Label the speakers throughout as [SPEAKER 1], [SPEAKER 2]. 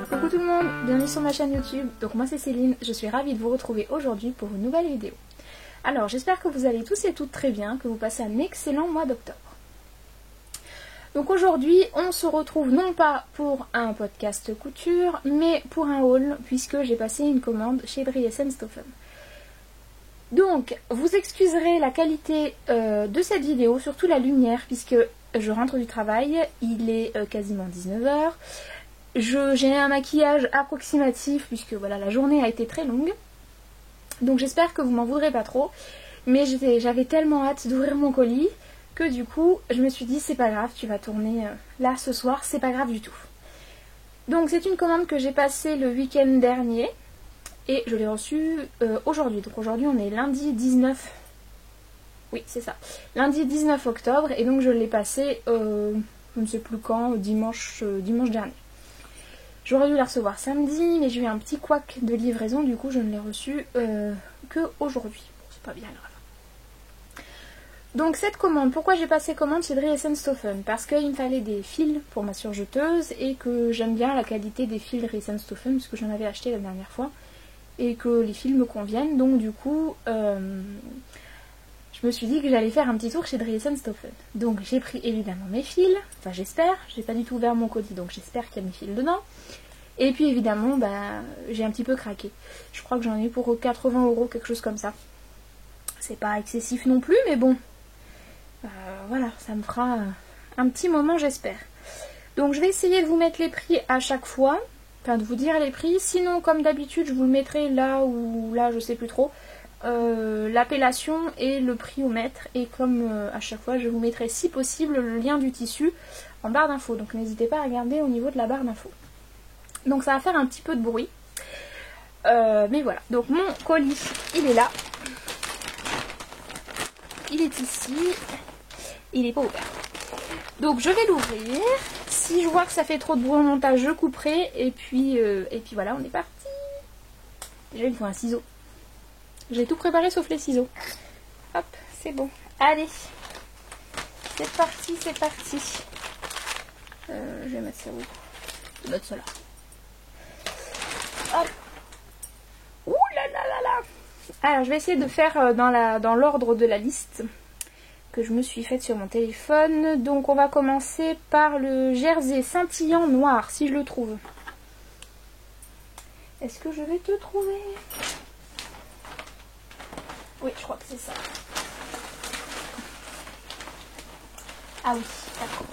[SPEAKER 1] Coucou tout le monde, bienvenue sur ma chaîne YouTube. Donc moi c'est Céline, je suis ravie de vous retrouver aujourd'hui pour une nouvelle vidéo. Alors j'espère que vous allez tous et toutes très bien, que vous passez un excellent mois d'octobre. Donc aujourd'hui on se retrouve non pas pour un podcast couture, mais pour un haul, puisque j'ai passé une commande chez Driessenstoffen. Donc vous excuserez la qualité de cette vidéo, surtout la lumière, puisque je rentre du travail, il est quasiment 19h. J'ai un maquillage approximatif puisque voilà, la journée a été très longue. Donc j'espère que vous m'en voudrez pas trop. Mais j'avais tellement hâte d'ouvrir mon colis que du coup je me suis dit c'est pas grave, tu vas tourner là ce soir, c'est pas grave du tout. Donc c'est une commande que j'ai passée le week-end dernier et je l'ai reçue aujourd'hui. Donc aujourd'hui on est lundi 19. Oui c'est ça. Lundi 19 octobre et donc je l'ai passée je ne sais plus quand, dimanche dernier. J'aurais dû la recevoir samedi, mais j'ai eu un petit couac de livraison, du coup je ne l'ai reçue que aujourd'hui. Bon, c'est pas bien grave. Donc cette commande, pourquoi j'ai passé commande chez Driessenstoffen? Parce qu'il me fallait des fils pour ma surjeteuse et que j'aime bien la qualité des fils Driessenstoffen, puisque j'en avais acheté la dernière fois, et que les fils me conviennent, donc du coup je me suis dit que j'allais faire un petit tour chez Driessenstoffen. Donc j'ai pris évidemment mes fils, enfin j'espère, j'ai pas du tout ouvert mon colis donc j'espère qu'il y a mes fils dedans. Et puis évidemment j'ai un petit peu craqué. Je crois que j'en ai eu pour 80 €, quelque chose comme ça. C'est pas excessif non plus mais bon, voilà, ça me fera un petit moment j'espère. Donc je vais essayer de vous mettre les prix à chaque fois, enfin de vous dire les prix, sinon comme d'habitude je vous le mettrai là ou là je sais plus trop. L'appellation et le prix au mètre, et comme à chaque fois je vous mettrai si possible le lien du tissu en barre d'infos, donc n'hésitez pas à regarder au niveau de la barre d'infos. Donc ça va faire un petit peu de bruit, mais voilà. Donc mon colis il est là, il est ici, il n'est pas ouvert, donc je vais l'ouvrir. Si je vois que ça fait trop de bruit au montage je couperai, et puis voilà, on est parti. Déjà il me faut un ciseau. J'ai tout préparé sauf les ciseaux. Hop, c'est bon. Allez, c'est parti, c'est parti. Je vais mettre ça où? Je vais mettre ça là. Hop. Ouh là là là là. Alors, je vais essayer de faire dans l'ordre de la liste que je me suis faite sur mon téléphone. Donc, on va commencer par le jersey scintillant noir, si je le trouve. Est-ce que je vais te trouver? Oui, je crois que c'est ça. Ah oui, d'accord.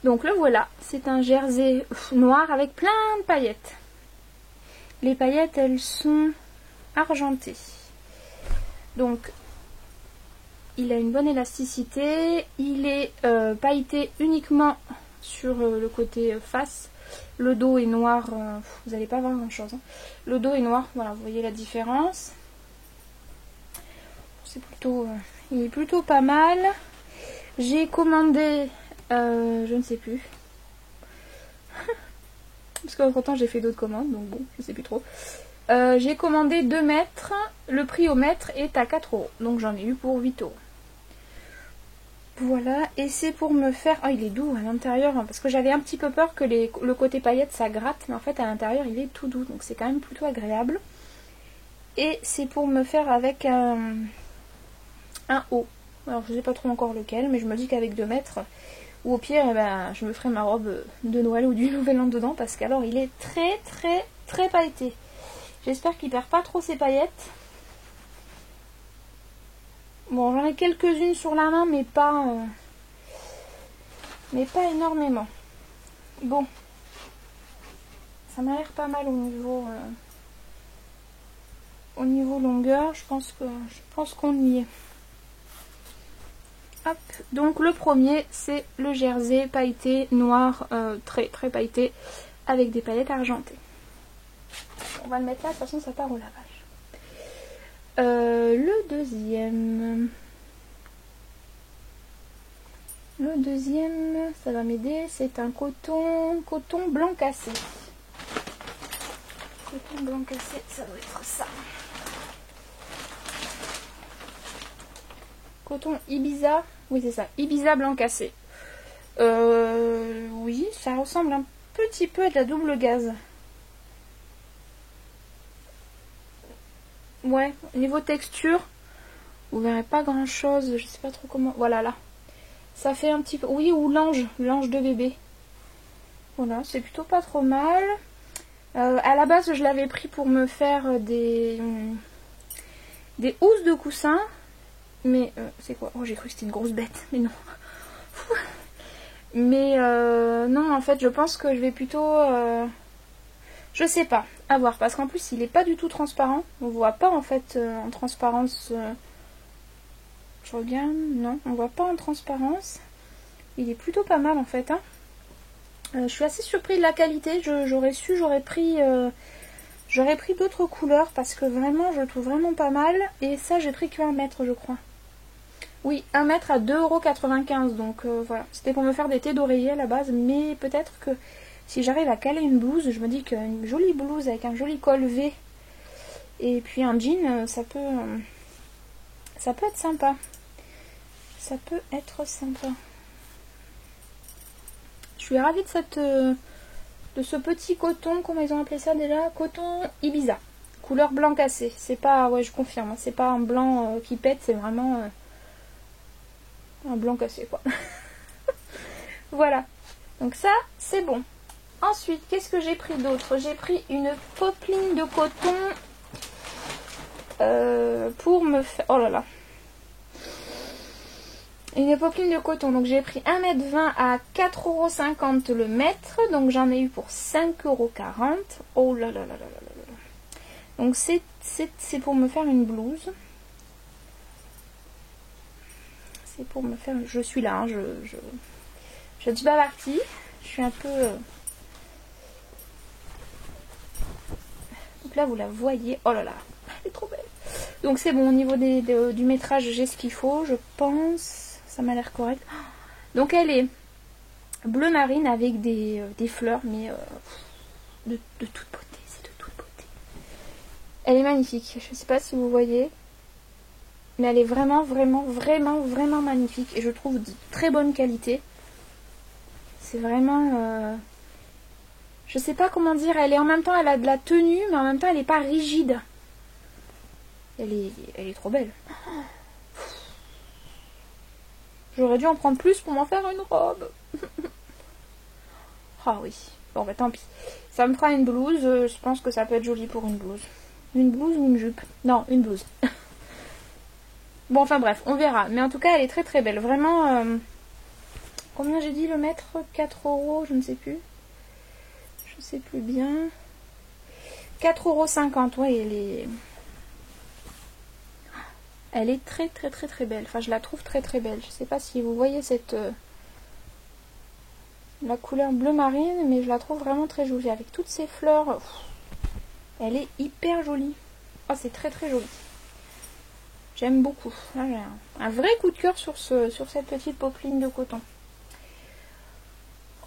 [SPEAKER 1] Donc le voilà, c'est un jersey noir avec plein de paillettes. Les paillettes, elles sont argentées. Donc, il a une bonne élasticité. Il est pailleté uniquement sur le côté face. Le dos est noir, vous n'allez pas voir grand chose. Hein. Le dos est noir, voilà, vous voyez la différence. Il est plutôt pas mal. J'ai commandé, je ne sais plus. Parce qu'entre temps j'ai fait d'autres commandes, donc bon, je sais plus trop. J'ai commandé 2 mètres. Le prix au mètre est à 4 €. Donc j'en ai eu pour 8 €. Voilà, et c'est pour me faire... Oh, il est doux à l'intérieur, hein, parce que j'avais un petit peu peur que le côté paillettes ça gratte, mais en fait à l'intérieur il est tout doux, donc c'est quand même plutôt agréable. Et c'est pour me faire avec un haut. Alors je sais pas trop encore lequel, mais je me dis qu'avec 2 mètres, ou au pire je me ferai ma robe de Noël ou du Nouvel An dedans, parce qu'alors il est très très très pailleté. J'espère qu'il perd pas trop ses paillettes. Bon, j'en ai quelques-unes sur la main, mais pas énormément. Bon, ça m'a l'air pas mal au niveau longueur. Je pense qu'on y est. Hop, donc le premier c'est le jersey pailleté noir, très très pailleté avec des paillettes argentées. On va le mettre là, de toute façon ça part au lavage. Le deuxième, ça va m'aider, c'est un coton blanc cassé. Coton blanc cassé, ça doit être ça. Coton Ibiza, oui c'est ça, Ibiza blanc cassé. Oui, ça ressemble un petit peu de la double gaze. Ouais, niveau texture, vous verrez pas grand chose, je sais pas trop comment. Voilà, là. Ça fait un petit peu. Oui, ou l'ange de bébé. Voilà, c'est plutôt pas trop mal. À la base, je l'avais pris pour me faire des housses de coussin. Mais c'est quoi? Oh, j'ai cru que c'était une grosse bête, mais non. Mais non, en fait, je pense que je vais plutôt... je sais pas, à voir. Parce qu'en plus, il est pas du tout transparent. On voit pas, en fait, en transparence... Je regarde, non, on voit pas en transparence. Il est plutôt pas mal, en fait, hein. Je suis assez surpris de la qualité. J'aurais pris d'autres couleurs parce que vraiment, je le trouve vraiment pas mal. Et ça, j'ai pris que 1 mètre, je crois. Oui, 1 mètre à 2,95 €. Donc voilà, c'était pour me faire des thés d'oreiller à la base. Mais peut-être que si j'arrive à caler une blouse, je me dis qu'une jolie blouse avec un joli col V et puis un jean, ça peut être sympa. Ça peut être sympa. Je suis ravie de ce petit coton, comment ils ont appelé ça déjà? Coton Ibiza. Couleur blanc cassé. C'est pas, ouais, je confirme, hein, c'est pas un blanc qui pète, c'est vraiment un blanc cassé, quoi. Voilà. Donc ça, c'est bon. Ensuite, qu'est-ce que j'ai pris d'autre? J'ai pris une popeline de coton pour me faire... Oh là là. Une popeline de coton, donc j'ai pris 1,20 m à 4,50 € le mètre, donc j'en ai eu pour 5,40 €. Oh là là là là là là là. Donc c'est pour me faire une blouse. C'est pour me faire... Je suis là, hein, je ne suis pas partie. Je suis un peu... Donc là vous la voyez. Oh là là, elle est trop belle. Donc c'est bon, au niveau du métrage, j'ai ce qu'il faut, je pense. Ça m'a l'air correct. Donc elle est bleu marine avec des fleurs, mais de toute beauté. C'est de toute beauté. Elle est magnifique. Je ne sais pas si vous voyez. Mais elle est vraiment, vraiment, vraiment, vraiment magnifique. Et je trouve de très bonne qualité. C'est vraiment... je sais pas comment dire. Elle est en même temps, elle a de la tenue, mais en même temps, elle n'est pas rigide. Elle est trop belle. J'aurais dû en prendre plus pour m'en faire une robe. Ah oui. Bon bah tant pis. Ça me fera une blouse. Je pense que ça peut être joli pour une blouse. Une blouse ou une jupe? Non, une blouse. Bon enfin bref, on verra. Mais en tout cas elle est très très belle. Vraiment... combien j'ai dit le mètre? 4 €, je ne sais plus. Je sais plus bien. 4,50 €. Ouais, elle est très très très très belle. Enfin, je la trouve très très belle. Je sais pas si vous voyez la couleur bleu marine, mais je la trouve vraiment très jolie. Avec toutes ces fleurs, elle est hyper jolie. Oh, c'est très très joli. J'aime beaucoup. Là, j'ai un vrai coup de cœur sur cette petite popeline de coton.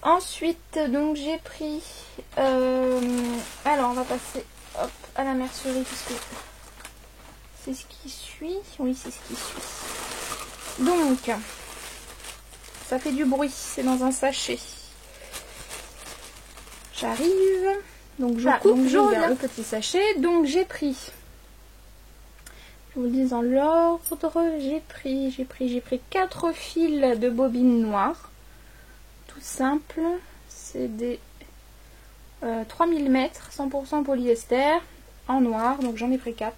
[SPEAKER 1] Ensuite, donc j'ai pris... alors, on va passer hop, à la mercerie, puisque... c'est ce qui suit. Oui, c'est ce qui suit. Donc, ça fait du bruit. C'est dans un sachet. J'arrive. Donc, je coupe le petit sachet. Donc, j'ai pris... Je vous le dis dans l'ordre. J'ai pris 4 fils de bobine noire. Tout simple. C'est des 3000 mètres, 100% polyester. En noir. Donc, j'en ai pris 4.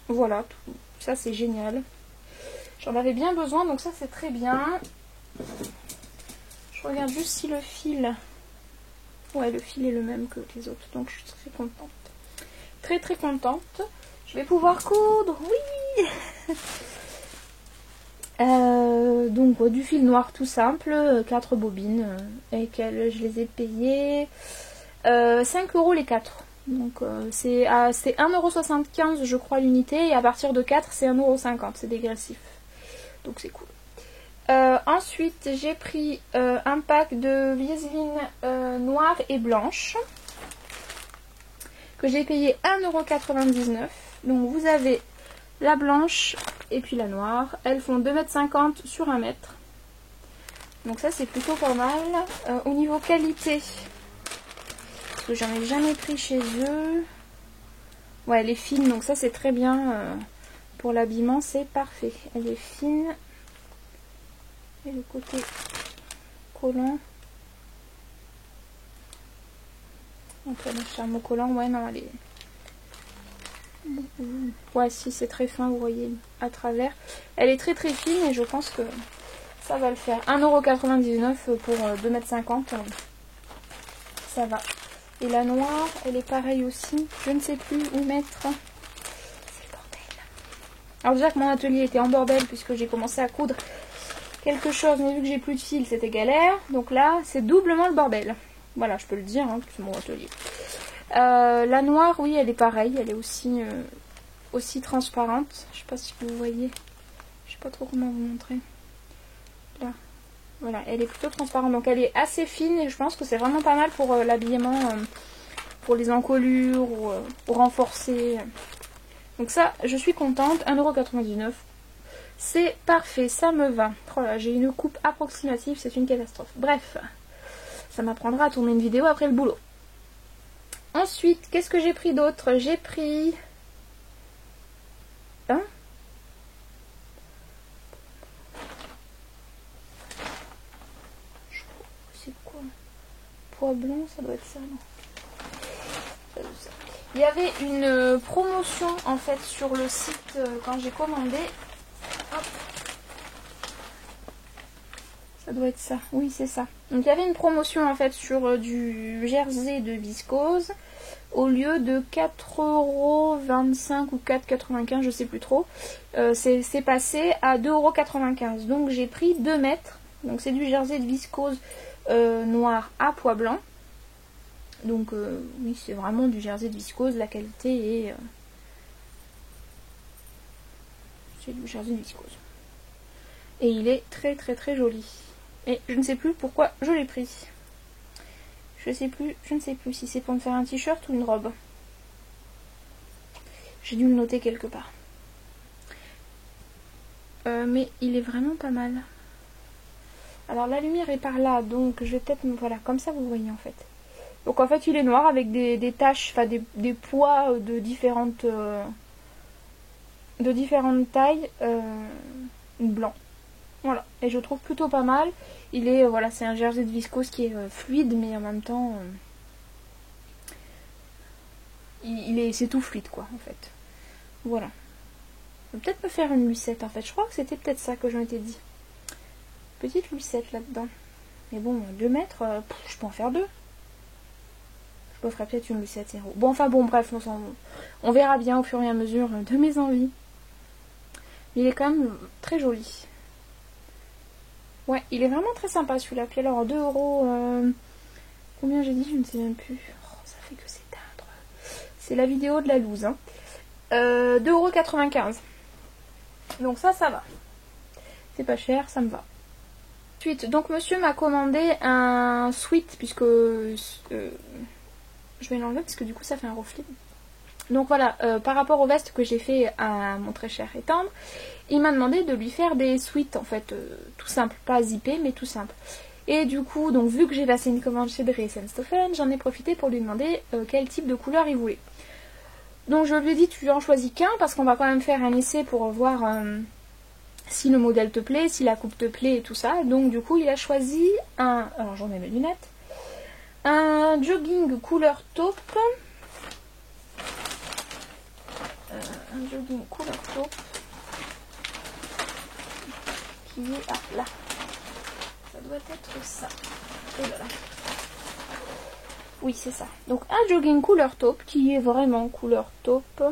[SPEAKER 1] Voilà, tout ça c'est génial. J'en avais bien besoin, donc ça c'est très bien. Je regarde juste si le fil... Ouais, le fil est le même que les autres, donc je suis très contente. Très très contente. Je vais pouvoir coudre, oui. Donc du fil noir tout simple, 4 bobines, et je les ai payées 5 € les 4. Donc c'est 1,75 € je crois l'unité, et à partir de 4 c'est 1,50 €, c'est dégressif. Donc c'est cool. Ensuite j'ai pris un pack de Vaseline noire et blanche que j'ai payé 1,99 €. Donc vous avez la blanche et puis la noire. Elles font 2,50 m sur 1 mètre. Donc ça c'est plutôt pas mal. Au niveau qualité, parce que j'en ai jamais pris chez eux. Ouais, elle est fine, donc ça c'est très bien. Pour l'habillement, c'est parfait. Elle est fine. Et le côté collant. Donc le thermocollant, ouais, non, elle est... Ouais, si, c'est très fin, vous voyez, à travers. Elle est très très fine et je pense que ça va le faire. 1,99 € pour 2,50 m. Ça va. Et la noire, elle est pareille aussi. Je ne sais plus où mettre. C'est le bordel. Alors déjà que mon atelier était en bordel puisque j'ai commencé à coudre quelque chose, mais vu que j'ai plus de fil, c'était galère. Donc là, c'est doublement le bordel. Voilà, je peux le dire, hein, c'est mon atelier. La noire, oui, elle est pareille. Elle est aussi transparente. Je sais pas si vous voyez. Je sais pas trop comment vous montrer. Là. Voilà, elle est plutôt transparente. Donc elle est assez fine et je pense que c'est vraiment pas mal pour l'habillement, pour les encolures ou pour renforcer. Donc ça, je suis contente. 1,99 €. C'est parfait, ça me va. Oh là, j'ai une coupe approximative, c'est une catastrophe. Bref, ça m'apprendra à tourner une vidéo après le boulot. Ensuite, qu'est-ce que j'ai pris d'autre? J'ai pris... Hein? C'est quoi? Pois blanc, ça doit être ça, non? Il y avait une promotion en fait sur le site quand j'ai commandé. Hop. Ça doit être ça, oui c'est ça. Donc il y avait une promotion en fait sur du jersey de viscose. Au lieu de 4,25 € ou 4,95 €, je sais plus trop. C'est passé à 2,95 €. Donc j'ai pris 2 mètres. Donc c'est du jersey de viscose noir à pois blanc. Donc oui, c'est vraiment du jersey de viscose. La qualité est... c'est du jersey de viscose. Et il est très très très joli. Et je ne sais plus pourquoi je l'ai pris. Je ne sais plus si c'est pour me faire un t-shirt ou une robe. J'ai dû le noter quelque part. Mais il est vraiment pas mal. Alors la lumière est par là, donc je vais peut-être... Voilà, comme ça vous voyez en fait. Donc en fait il est noir avec des taches, enfin des pois de différentes tailles blanc. Voilà, et je trouve plutôt pas mal. Il est, voilà, c'est un jersey de viscose qui est fluide, mais en même temps, c'est tout fluide quoi, en fait. Voilà. Je vais peut-être me faire une lucette, en fait. Je crois que c'était peut-être ça que je m'étais dit. Petite lucette là-dedans. Mais bon, 2 mètres, je peux en faire 2. Je me ferai peut-être une lucette 0. Bon, enfin bon, bref, on verra bien au fur et à mesure de mes envies. Mais il est quand même très joli. Ouais, il est vraiment très sympa celui-là. Puis alors 2 €. Combien j'ai dit? Je ne sais même plus. Oh, ça fait que s'éteindre. C'est la vidéo de la loose. Hein. 2,95 €. Donc ça va. C'est pas cher, ça me va. Ensuite, donc monsieur m'a commandé un sweat, puisque je vais l'enlever parce que du coup ça fait un reflet. Donc voilà, par rapport aux vestes que j'ai fait à mon très cher et tendre, il m'a demandé de lui faire des sweats en fait, tout simple, pas zippé mais tout simple. Et du coup, donc vu que j'ai passé une commande chez Dress & Stephen, j'en ai profité pour lui demander quel type de couleur il voulait. Donc je lui ai dit tu en choisis qu'un parce qu'on va quand même faire un essai pour voir si le modèle te plaît, si la coupe te plaît et tout ça. Donc du coup il a choisi un, alors j'en ai mes lunettes, un jogging couleur taupe. Un jogging couleur taupe qui est là. Ça doit être ça. Oh là là. Oui, c'est ça. Donc un jogging couleur taupe qui est vraiment couleur taupe.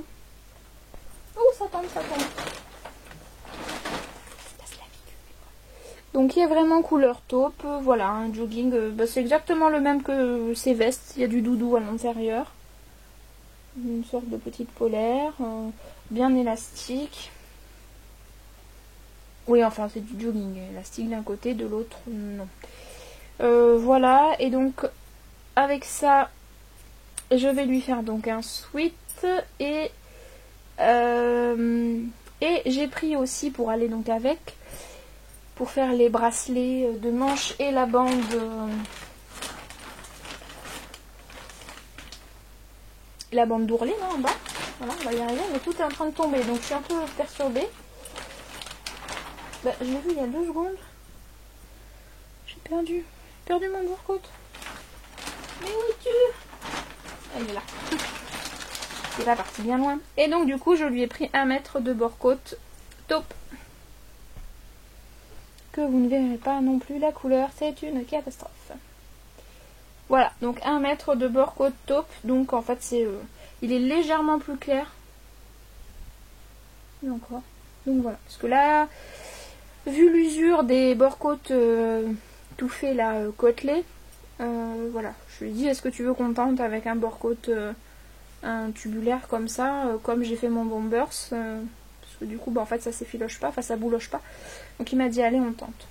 [SPEAKER 1] Oh, ça tombe, ça tombe. Donc il est vraiment couleur taupe. Voilà, un jogging. C'est exactement le même que ces vestes. Il y a du doudou à l'intérieur. Une sorte de petite polaire. Bien élastique. Oui, enfin c'est du jogging. Élastique d'un côté, de l'autre, non. Voilà, et donc avec ça, je vais lui faire donc un sweat. Et j'ai pris aussi pour aller donc avec, pour faire les bracelets de manches et la bande d'ourlet là en bas. Voilà, on va y arriver, mais tout est en train de tomber, donc je suis un peu perturbée. Bah, je l'ai vu il y a 2 secondes. J'ai perdu mon bourre-côte. Mais où es-tu? Elle est là. C'est pas parti bien loin. Et donc du coup, je lui ai pris 1 mètre de bord-côte taupe. Que vous ne verrez pas non plus la couleur, c'est une catastrophe. Voilà, donc 1 mètre de bord-côte taupe. Donc en fait, il est légèrement plus clair. Et encore. Donc voilà, parce que là, vu l'usure des bord-côtes tout fait là, côtelé, voilà, je lui ai dit, est-ce que tu veux qu'on tente avec un bord-côte un tubulaire comme ça, comme j'ai fait mon bombers, parce que du coup, bah, en fait, ça s'effiloche pas, enfin ça bouloche pas. Donc il m'a dit, allez, on tente.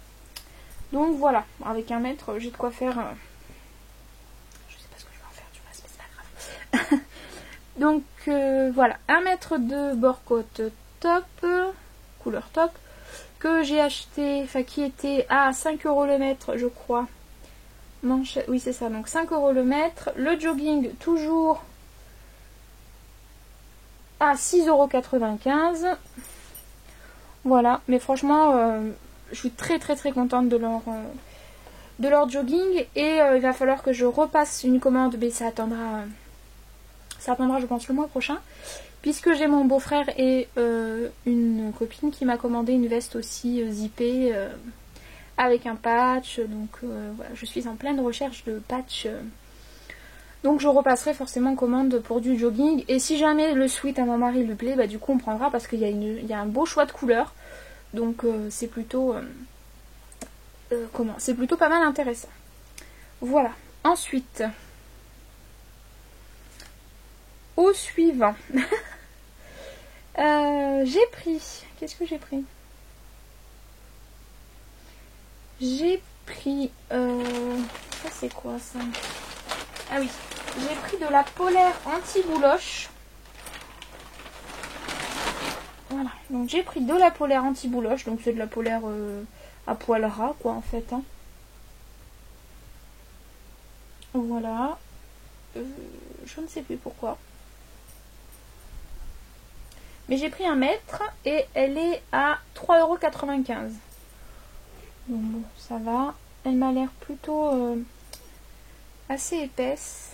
[SPEAKER 1] Donc voilà, avec 1 mètre, j'ai de quoi faire. Je sais pas ce que je vais en faire du reste, mais c'est pas grave. Donc voilà, 1 mètre de bord-côte top, couleur top, que j'ai acheté, enfin qui était à 5 € le mètre, je crois. Manche, oui c'est ça, donc 5 € le mètre. Le jogging toujours à 6,95 €. Voilà, mais franchement, je suis très contente de leur jogging. Et il va falloir que je repasse une commande, mais ça attendra je pense le mois prochain. Puisque j'ai mon beau-frère et une copine qui m'a commandé une veste aussi zippée avec un patch. Donc voilà, je suis en pleine recherche de patch. Donc je repasserai forcément commande pour du jogging. Et si jamais le sweat à mon mari lui plaît, bah du coup on prendra parce qu'il y a un beau choix de couleurs. Donc c'est plutôt c'est plutôt pas mal intéressant. Voilà. Ensuite, au suivant. J'ai pris. Qu'est-ce que j'ai pris? J'ai pris. Ça c'est quoi ça? Ah oui. J'ai pris de la polaire anti-bouloche. Voilà. Donc j'ai pris de la polaire anti-bouloche. Donc c'est de la polaire à poil ras quoi en fait. Hein. Voilà. Je ne sais plus pourquoi. Mais j'ai pris 1 mètre et elle est à 3,95 €. Donc bon, ça va. Elle m'a l'air plutôt assez épaisse.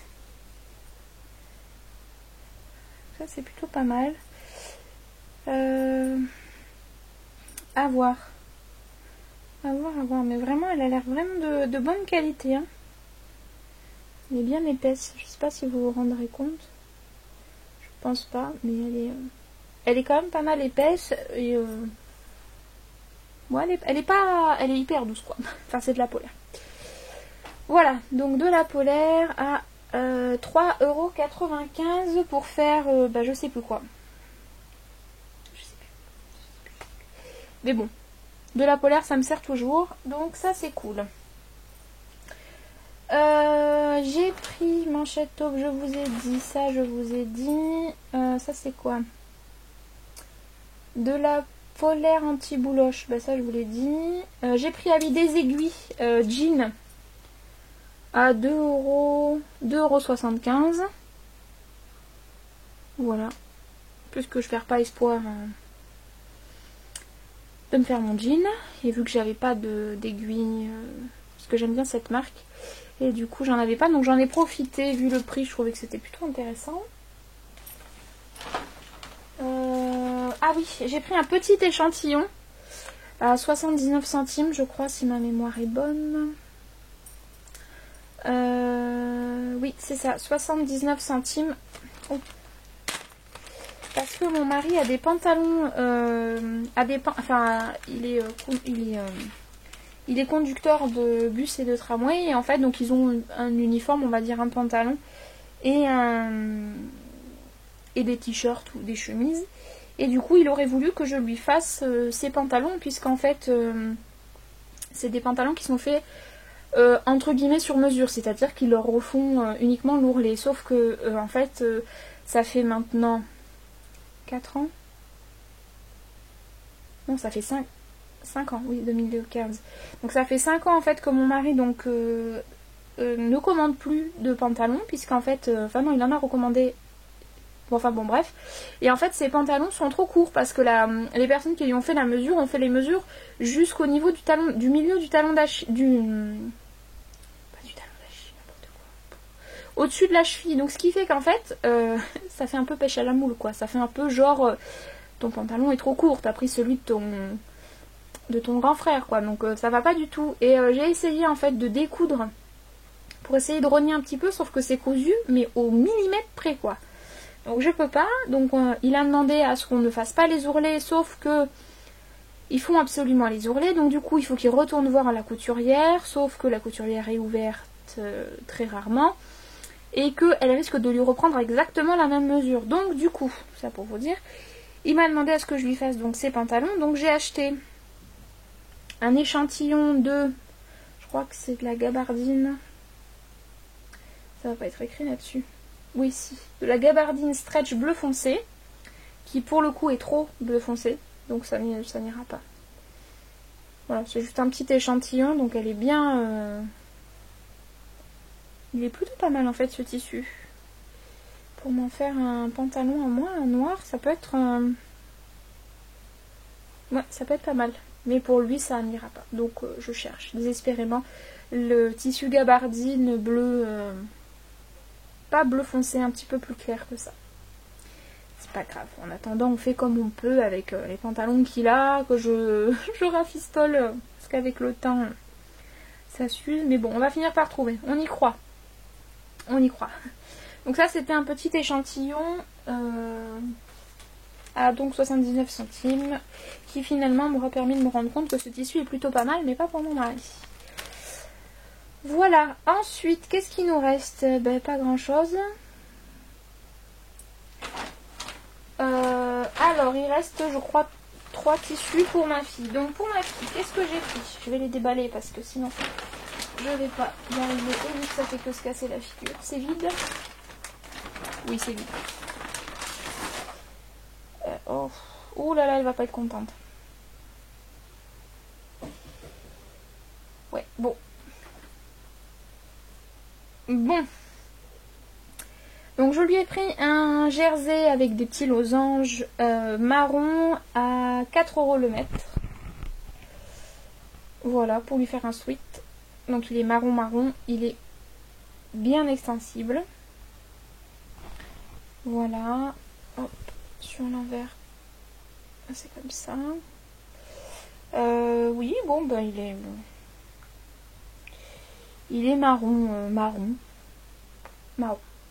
[SPEAKER 1] Ça c'est plutôt pas mal. À voir. À voir. Mais vraiment, elle a l'air vraiment de bonne qualité. Hein. Elle est bien épaisse. Je sais pas si vous vous rendrez compte. Je pense pas, mais elle est quand même pas mal épaisse et bon, elle est hyper douce quoi. Enfin c'est de la polaire. Voilà, donc de la polaire à 3,95 € pour faire je sais plus quoi. Je sais plus. Mais bon, de la polaire ça me sert toujours, donc ça c'est cool. J'ai pris manchette taupe, je vous ai dit ça, je vous ai dit. Ça c'est quoi? De la polaire anti-bouloche, bah ça je vous l'ai dit. J'ai pris des aiguilles jean à 2,75 €. Voilà. Puisque je perds pas espoir de me faire mon jean. Et vu que j'avais pas d'aiguilles, parce que j'aime bien cette marque. Et du coup j'en avais pas, donc j'en ai profité. Vu le prix, je trouvais que c'était plutôt intéressant. Ah oui, j'ai pris un petit échantillon à 79 centimes, je crois, si ma mémoire est bonne. Oui, c'est ça, 79 centimes. Oh. Parce que mon mari a des pantalons, il est conducteur de bus et de tramway, et en fait, donc ils ont un uniforme, on va dire un pantalon, et des t-shirts ou des chemises. Et du coup, il aurait voulu que je lui fasse ses pantalons, puisqu'en fait, c'est des pantalons qui sont faits entre guillemets sur mesure, c'est-à-dire qu'ils leur refont uniquement l'ourlet. Sauf que, en fait, ça fait maintenant 4 ans. Non, ça fait 5. 5 ans, oui, 2015. Donc ça fait 5 ans en fait que mon mari donc ne commande plus de pantalons, puisqu'en fait, enfin non, il en a recommandé. Bon, enfin bon, bref. Et en fait, ces pantalons sont trop courts parce que les personnes qui lui ont fait la mesure ont fait les mesures jusqu'au niveau du talon, du milieu du talon d'Achille, pas du talon d'Achille, n'importe quoi. Au-dessus de la cheville. Donc ce qui fait qu'en fait, ça fait un peu pêche à la moule, quoi. Ça fait un peu genre, ton pantalon est trop court, t'as pris celui de ton grand frère, quoi. Donc ça va pas du tout. Et j'ai essayé en fait de découdre pour essayer de rogner un petit peu, sauf que c'est cousu, mais au millimètre près, quoi. Donc je peux pas, donc il a demandé à ce qu'on ne fasse pas les ourlets, sauf que ils font absolument les ourlets, donc du coup il faut qu'il retourne voir la couturière, sauf que la couturière est ouverte très rarement, et qu'elle risque de lui reprendre exactement la même mesure. Donc du coup, ça pour vous dire, il m'a demandé à ce que je lui fasse donc ses pantalons, donc j'ai acheté un échantillon de, je crois que c'est de la gabardine, ça va pas être écrit là-dessus. Oui, si. De la gabardine stretch bleu foncé, qui pour le coup est trop bleu foncé, donc ça n'ira pas. Voilà, c'est juste un petit échantillon, donc elle est bien... Il est plutôt pas mal en fait ce tissu. Pour m'en faire un pantalon en moins, un noir, ça peut être... Ouais, ça peut être pas mal. Mais pour lui, ça n'ira pas. Donc je cherche désespérément le tissu gabardine bleu... pas bleu foncé, un petit peu plus clair que ça. C'est pas grave. En attendant, on fait comme on peut avec les pantalons qu'il a, que je rafistole, parce qu'avec le temps, ça s'use. Mais bon, on va finir par trouver. On y croit. On y croit. Donc ça, c'était un petit échantillon à donc 79 centimes, qui finalement m'aura permis de me rendre compte que ce tissu est plutôt pas mal, mais pas pour mon mari. Voilà, ensuite, qu'est-ce qu'il nous reste? Ben, pas grand-chose. Alors, il reste, je crois, 3 tissus pour ma fille. Donc, pour ma fille, qu'est-ce que j'ai pris? Je vais les déballer parce que sinon, je vais pas y arriver. Et vu que ça fait que se casser la figure, c'est vide. Oui, c'est vide. Oh là là, elle va pas être contente. Ouais, bon. Bon. Donc je lui ai pris un jersey avec des petits losanges marron à 4 € le mètre. Voilà, pour lui faire un sweat. Donc il est marron, il est bien extensible. Voilà. Hop, sur l'envers. C'est comme ça. Oui, bon, ben il est marron, marron.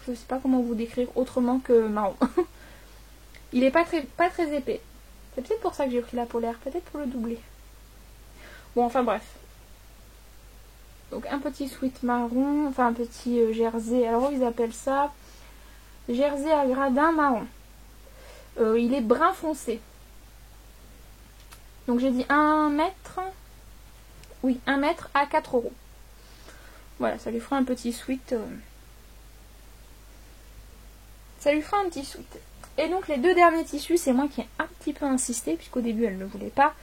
[SPEAKER 1] Je sais pas comment vous décrire autrement que marron. Il est pas très épais. C'est peut-être pour ça que j'ai pris la polaire, peut-être pour le doubler. Bon, enfin bref. Donc un petit sweat marron, enfin un petit jersey. Alors ils appellent ça jersey à gradin marron. Il est brun foncé. Donc j'ai dit 1 mètre. Oui, 1 mètre à 4 €. Voilà, ça lui fera un petit sweat. Ça lui fera un petit sweat. Et donc les 2 derniers tissus, c'est moi qui ai un petit peu insisté, puisqu'au début elle ne voulait pas.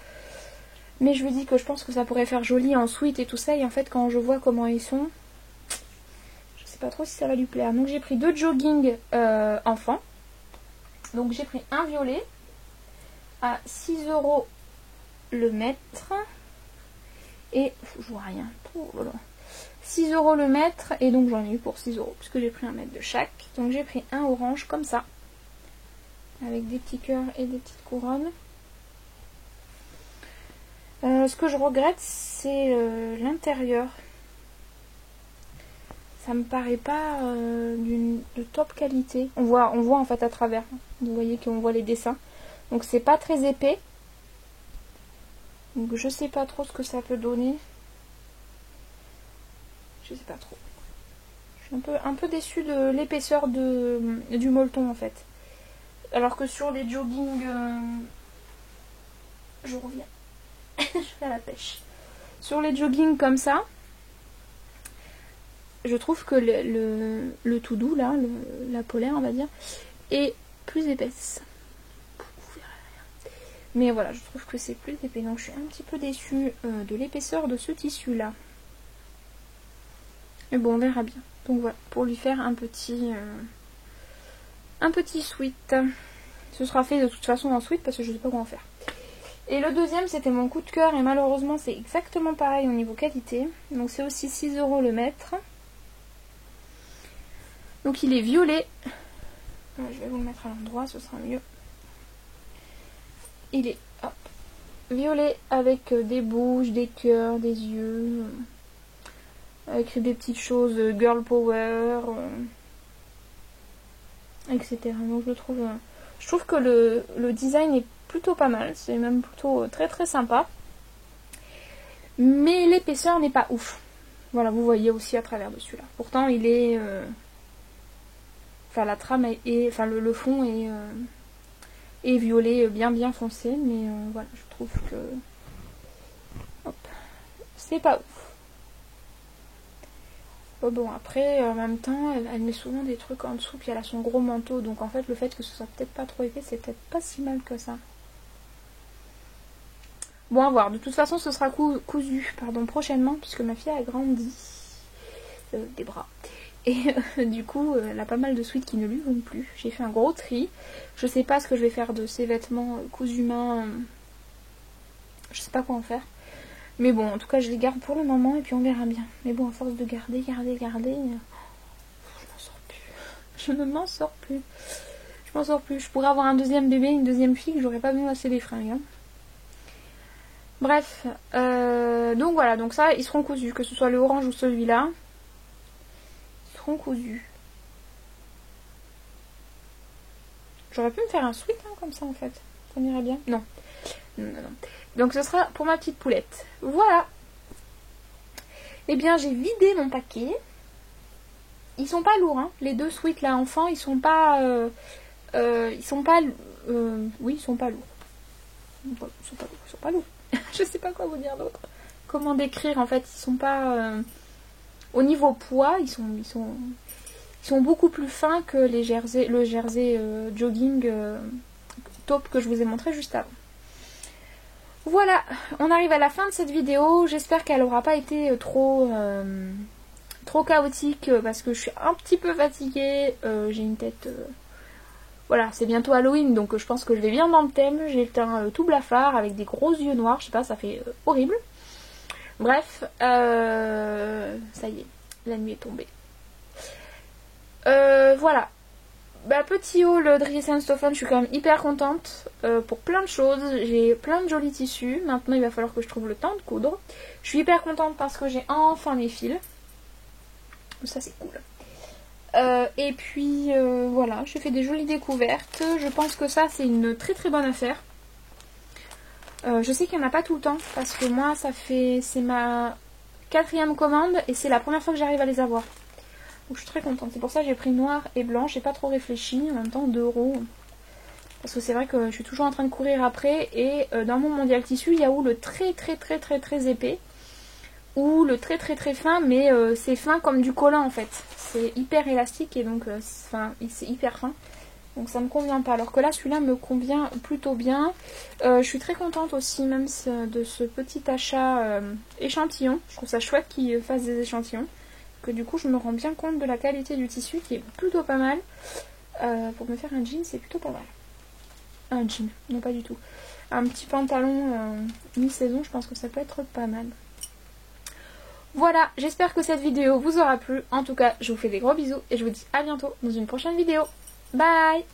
[SPEAKER 1] Mais je lui dis que je pense que ça pourrait faire joli en sweat et tout ça. Et en fait, quand je vois comment ils sont, je sais pas trop si ça va lui plaire. Donc j'ai pris 2 jogging enfants. Donc j'ai pris un violet à 6 € le mètre. Et je vois rien. Oh là là. 6 € le mètre. Et donc j'en ai eu pour 6 €, puisque j'ai pris un mètre de chaque. Donc j'ai pris un orange comme ça, avec des petits cœurs et des petites couronnes. Ce que je regrette, c'est l'intérieur. Ça me paraît pas de top qualité. On voit en fait à travers. Vous voyez qu'on voit les dessins. Donc c'est pas très épais. Donc je sais pas trop ce que ça peut donner. Je sais pas trop. Je suis un peu déçue de l'épaisseur du molleton en fait. Alors que sur les joggings... Je reviens. Je fais à la pêche. Sur les joggings comme ça, je trouve que le tout doux là, la polaire on va dire, est plus épaisse. Vous verrez rien. Mais voilà, je trouve que c'est plus épais. Donc je suis un petit peu déçue de l'épaisseur de ce tissu là. Mais bon, on verra bien. Donc voilà, pour lui faire un petit sweat. Ce sera fait de toute façon en sweat parce que je sais pas quoi en faire. Et le deuxième, c'était mon coup de cœur et malheureusement c'est exactement pareil au niveau qualité. Donc c'est aussi 6 € le mètre. Donc il est violet. Je vais vous le mettre à l'endroit, ce sera mieux. Il est violet avec des bouches, des cœurs, des yeux. Écrit des petites choses, girl power, etc. Donc je trouve que le design est plutôt pas mal. C'est même plutôt très très sympa. Mais l'épaisseur n'est pas ouf. Voilà, vous voyez aussi à travers dessus là. Pourtant il est... Enfin la trame est... Enfin le fond est violet bien foncé. Mais voilà, je trouve que... Hop. C'est pas ouf. Bon après en même temps elle met souvent des trucs en dessous puis elle a son gros manteau. Donc en fait le fait que ce soit peut-être pas trop épais c'est peut-être pas si mal que ça. Bon à voir, de toute façon ce sera cousu prochainement puisque ma fille a grandi des bras. Et du coup elle a pas mal de sweats qui ne lui vont plus. J'ai fait un gros tri. Je sais pas ce que je vais faire de ces vêtements cousus main. Je sais pas quoi en faire. Mais bon en tout cas je les garde pour le moment et puis on verra bien. Mais bon à force de garder, je m'en sors plus. Je ne m'en sors plus. Je m'en sors plus. Je pourrais avoir un deuxième bébé, une deuxième fille que j'aurais pas besoin d'acheter des fringues. Hein. Bref, donc voilà, donc ça, ils seront cousus, que ce soit le orange ou celui-là. Ils seront cousus. J'aurais pu me faire un sweat hein, comme ça en fait. Ça m'irait bien. Non. Non. Donc ce sera pour ma petite poulette. Voilà. Eh bien j'ai vidé mon paquet. Ils sont pas lourds, hein. Les deux sweats là enfants, ils sont pas... oui, ils sont pas lourds. Ils sont pas lourds. Je sais pas quoi vous dire d'autre. Comment décrire en fait, ils sont pas... au niveau poids, ils sont beaucoup plus fins que le jersey jogging taupe que je vous ai montré juste avant. Voilà, on arrive à la fin de cette vidéo. J'espère qu'elle n'aura pas été trop chaotique parce que je suis un petit peu fatiguée. J'ai une tête... Voilà, c'est bientôt Halloween donc je pense que je vais bien dans le thème. J'ai le teint tout blafard avec des gros yeux noirs. Je sais pas, ça fait horrible. Bref, ça y est, la nuit est tombée. Voilà. Bah, petit haul Dries & Stoffen, je suis quand même hyper contente pour plein de choses. J'ai plein de jolis tissus. Maintenant, il va falloir que je trouve le temps de coudre. Je suis hyper contente parce que j'ai enfin mes fils. Ça, c'est cool. Et puis, voilà, j'ai fait des jolies découvertes. Je pense que ça, c'est une très très bonne affaire. Je sais qu'il n'y en a pas tout le temps parce que moi, c'est ma 4e commande et c'est la première fois que j'arrive à les avoir. Donc je suis très contente. C'est pour ça que j'ai pris noir et blanc. J'ai pas trop réfléchi. En même temps 2 €. Parce que c'est vrai que je suis toujours en train de courir après. Et dans mon mondial tissu, il y a ou le très épais. Ou le très fin. Mais c'est fin comme du collant en fait. C'est hyper élastique et donc c'est hyper fin. Donc ça me convient pas. Alors que là celui-là me convient plutôt bien. Je suis très contente aussi même de ce petit achat échantillon. Je trouve ça chouette qu'ils fassent des échantillons. Que du coup je me rends bien compte de la qualité du tissu qui est plutôt pas mal. Pour me faire un jean c'est plutôt pas mal. Un jean, non pas du tout. Un petit pantalon mi-saison, je pense que ça peut être pas mal. Voilà, j'espère que cette vidéo vous aura plu. En tout cas, je vous fais des gros bisous et je vous dis à bientôt dans une prochaine vidéo. Bye!